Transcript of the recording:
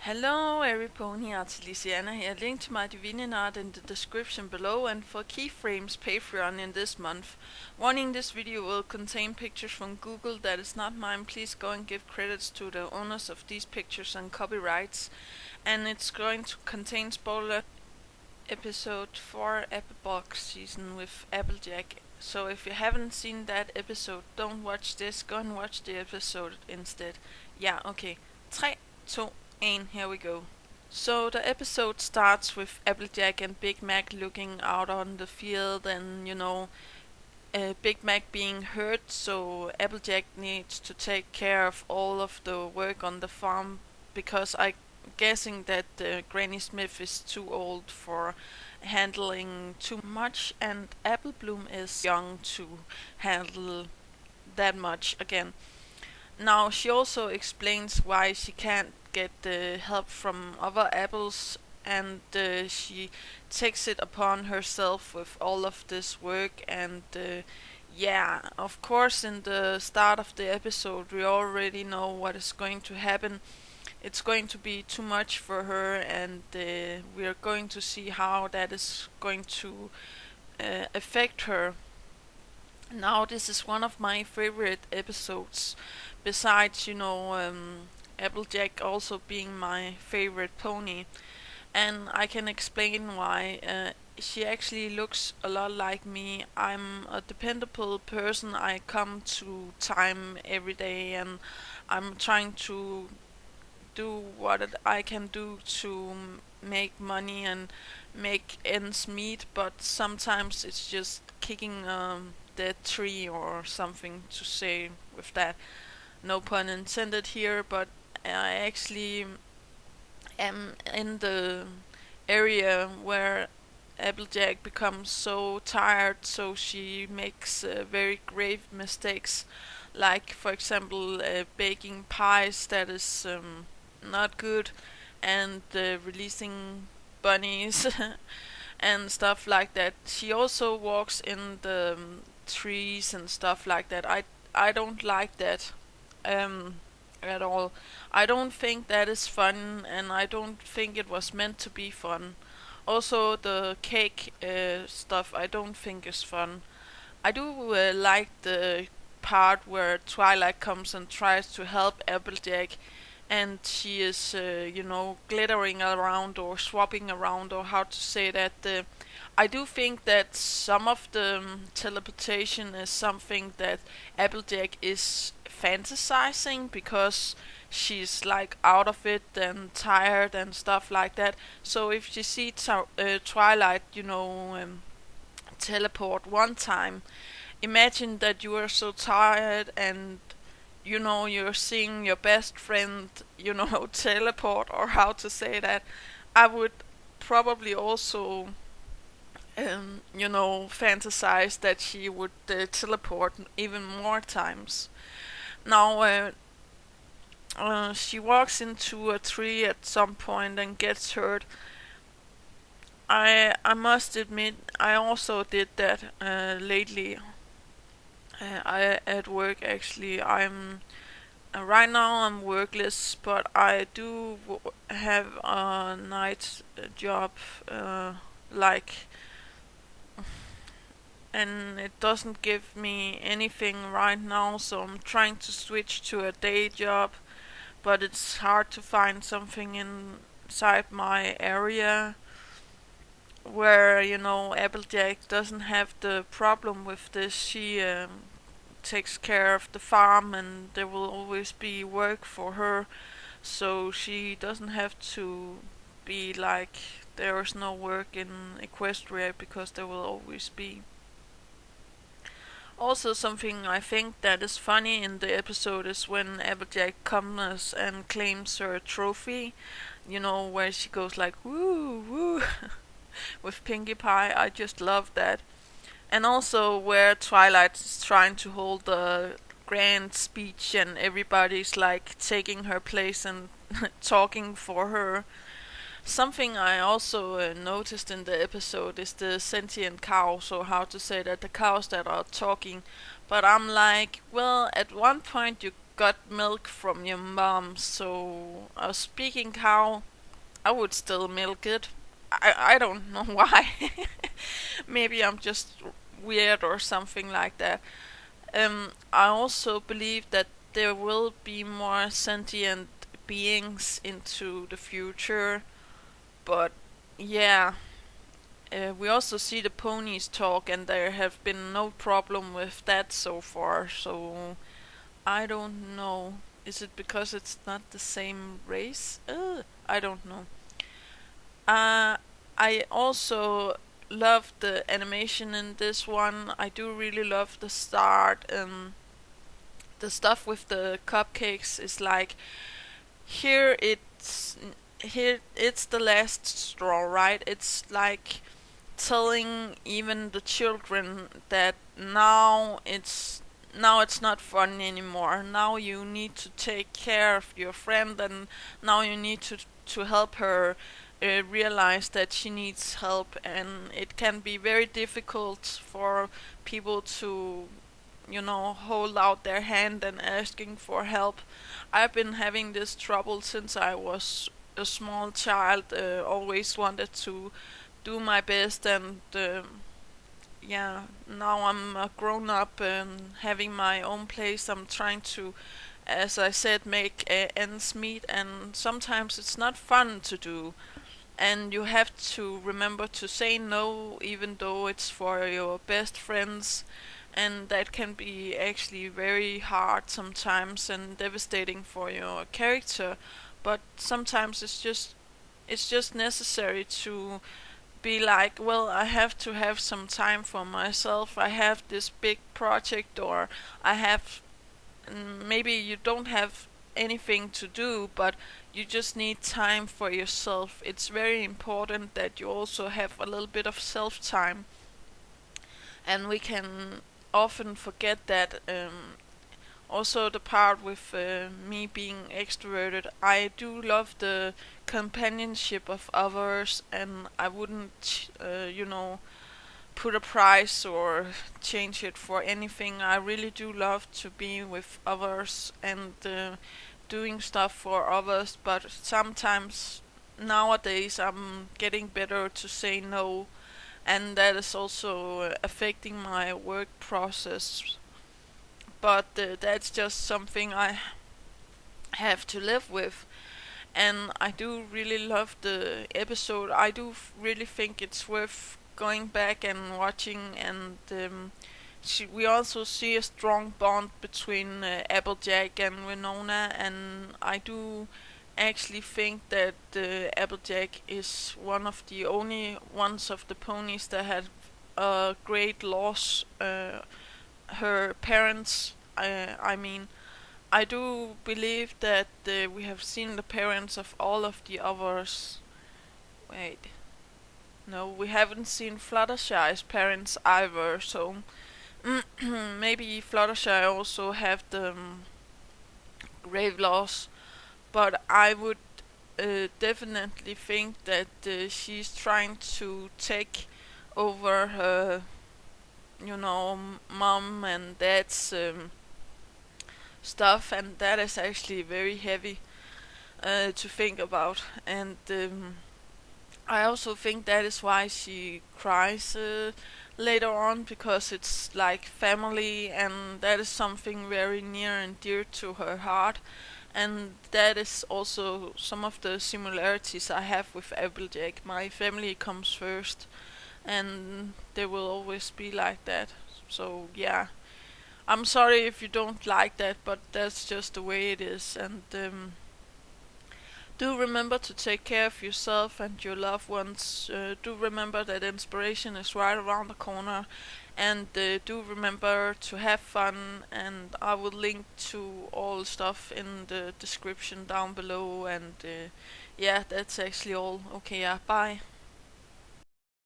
Hello, everyone, here Lysiana here. Link to my divining art in the description below, and for Keyframe's Patreon in this month. Warning: this video will contain pictures from Google that is not mine. Please go and give credits to the owners of these pictures and copyrights. And it's going to contain spoiler episode 4 Applebuck season with Applejack. So if you haven't seen that episode, don't watch this. Go and watch the episode instead. Yeah, okay. 3, 2, 1, here we go. So the episode starts with Applejack and Big Mac looking out on the field, and Big Mac being hurt, so Applejack needs to take care of all of the work on the farm because I'm guessing that Granny Smith is too old for handling too much, and Apple Bloom is young to handle that much again. Now she also explains why she can't get help from other apples, and she takes it upon herself with all of this work. And yeah, of course, in the start of the episode, we already know what is going to happen. It's going to be too much for her, and we are going to see how that is going to affect her. Now, this is one of my favorite episodes, besides, Applejack also being my favorite pony. And I can explain why. She actually looks a lot like me. I'm a dependable person. I come to time every day, and I'm trying to do what I can do to make money and make ends meet, but sometimes it's just kicking dead tree or something to say with that. No pun intended here, but I actually am in the area where Applejack becomes so tired, so she makes very grave mistakes, like for example baking pies that is not good, and releasing bunnies and stuff like that. She also walks in the trees and stuff like that. I don't like that at all. I don't think that is fun, and I don't think it was meant to be fun. Also, the cake stuff I don't think is fun. I do like the part where Twilight comes and tries to help Applejack, and she is, glittering around or swapping around, or how to say that. I do think that some of the teleportation is something that Applejack is fantasizing because she's like out of it and tired and stuff like that. So if you see Twilight, teleport one time, imagine that you are so tired, and you're seeing your best friend, teleport, or how to say that. I would probably also fantasize that she would teleport even more times. Now, she walks into a tree at some point and gets hurt. I must admit, I also did that lately. I at work actually. I'm right now I'm workless, but I do have a night job, like, and it doesn't give me anything right now, so I'm trying to switch to a day job, but it's hard to find something inside my area where Applejack doesn't have the problem with this. She takes care of the farm, and there will always be work for her, so she doesn't have to be like there is no work in Equestria, because there will always be. Also, something I think that is funny in the episode is when Applejack comes and claims her trophy, where she goes like woo woo with Pinkie Pie. I just love that. And also where Twilight is trying to hold a grand speech, and everybody's like taking her place and talking for her. Something I also noticed in the episode is the sentient cows, or how to say that, the cows that are talking. But I'm like, well, at one point you got milk from your mom. So a speaking cow, I would still milk it. I don't know why. Maybe I'm just weird or something like that. I also believe that there will be more sentient beings into the future, but yeah, we also see the ponies talk, and there have been no problem with that so far. So I don't know. Is it because it's not the same race? I don't know. I also love the animation in this one. I do really love the start. The stuff with the cupcakes is like, here it's the last straw, right? It's like telling even the children that now it's not fun anymore. Now you need to take care of your friend, and now you need to help her realize that she needs help, and it can be very difficult for people to hold out their hand and asking for help. I've been having this trouble since I was a small child. Always wanted to do my best, and yeah, now I'm a grown up and having my own place. I'm trying to, as I said, make ends meet, and sometimes it's not fun to do. And you have to remember to say no, even though it's for your best friends, and that can be actually very hard sometimes and devastating for your character. But sometimes it's just necessary to be like, well, I have to have some time for myself. I have this big project, or I have, maybe you don't have anything to do, but you just need time for yourself. It's very important that you also have a little bit of self time, and we can often forget that. Also, the part with me being extroverted, I do love the companionship of others, and I wouldn't, put a price or change it for anything. I really do love to be with others and doing stuff for others, but sometimes nowadays I'm getting better to say no, and that is also affecting my work process. But that's just something I have to live with. And I do really love the episode. I do really think it's worth going back and watching. And we also see a strong bond between Applejack and Winona, and I do actually think that Applejack is one of the only ones of the ponies that had a great loss. Her parents, I mean, I do believe that we have seen the parents of all of the others. Wait, no, we haven't seen Fluttershy's parents either, so maybe Fluttershy also have the grave loss, but I would definitely think that she's trying to take over her, mom and dad's stuff, and that is actually very heavy to think about. And I also think that is why she cries later on, because it's like family, and that is something very near and dear to her heart. And that is also some of the similarities I have with Applejack. My family comes first, and they will always be like that. So yeah, I'm sorry if you don't like that, but that's just the way it is. And do remember to take care of yourself and your loved ones. Do remember that inspiration is right around the corner, and do remember to have fun. And I will link to all stuff in the description down below. And yeah, that's actually all. Okay, yeah, bye.